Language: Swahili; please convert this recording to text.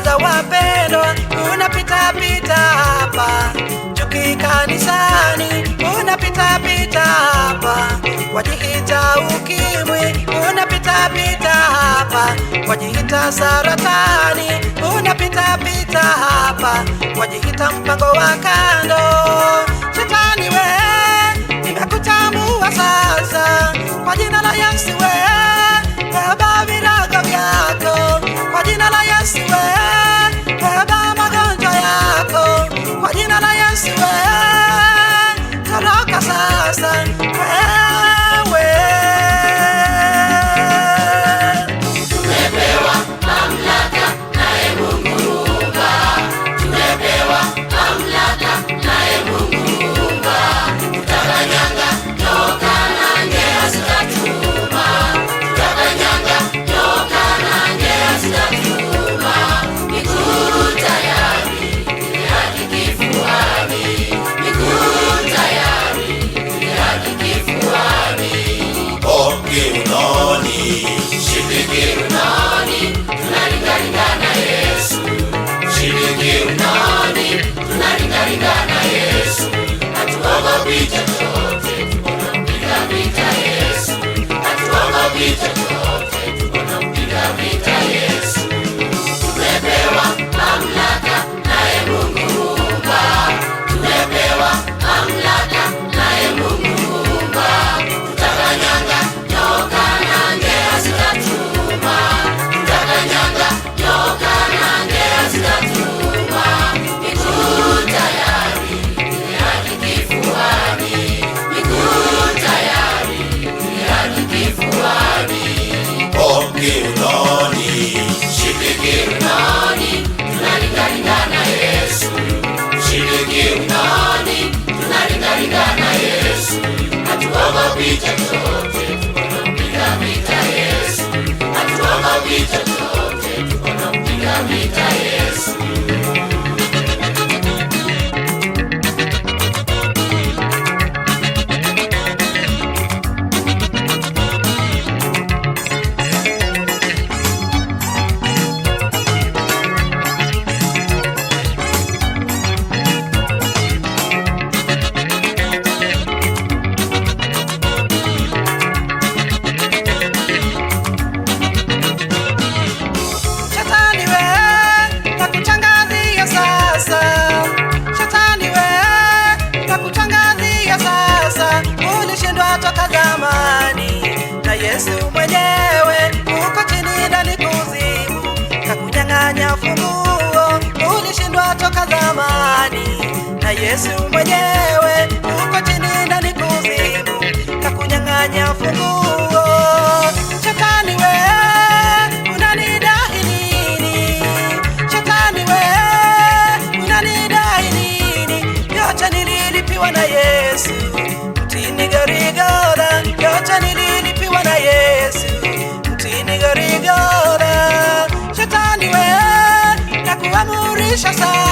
Sasa wapendwa, unapita pita hapa, chuki kanisani, unapita pita hapa, wajihita ukimwi, unapita pita hapa, wajihita saratani, unapita pita hapa, wajihita mpango wa kando. Shetani we, nimekutambua sasa, kwa jina la Yesu we, beba virago vyako, kwa jina la Yesu we, beba magonjwa yako, kwa jina la Yesu we, toroka sasa wewe. Tumepewa mamlaka naye Mungu Muumba, tumepewa mamlaka naye Mungu Muumba, tutakanyanga nyoka na ngea zitatuuma, tutakanyanga nyoka na ngea zitatuuma. Miguu tayari, haki kifuani, miguu tayari, haki kifuani. Kiunoni, Shika kiunoni, tunaringaringa na Yesu. Shika kiunoni, tunaringaringa na Yesu. Hatuogopi chochote, tunampiga vita Yesu. Hatuogopi chochote, tunampiga vita Yesu. Tumepewa mamlaka naye Mungu Muumba, tumepewa mamlaka naye Mungu Muumba, tutakanyanga nyoka na ngea zitatuuma, tutakanyanga nyoka na ngea zitatuuma. Miguu tayari, haki kifuani, miguu tayari, haki kifuani. kiunoni, Shika kiunoni, tunaringaringa na Yesu. Shika kiunoni, tunaringaringa na Yesu. Hatuogopi chochote, tunampiga vita Yesu. Hatuogopi chochote, tunampiga vita Yesu. Shetani we, nakuchangazia sasa. Shetani we, nakuchangazia sasa. Ulishindwa toka zamani na Yesu mwenyewe, uko chini ndani kuzimu, kakunyang'anya funguo. Ulishindwa toka zamani na Yesu mwenyewe, uko chini ndani kuzimu, kakunyang'anya funguo. Shetani we, unanidai nini? Shetani we, unanidai nini? Yote nililipiwa na Yesu, mtini Golgotha. Yote nililipiwa na Yesu, mtini Golgotha. Shetani we, nakuamurisha sasa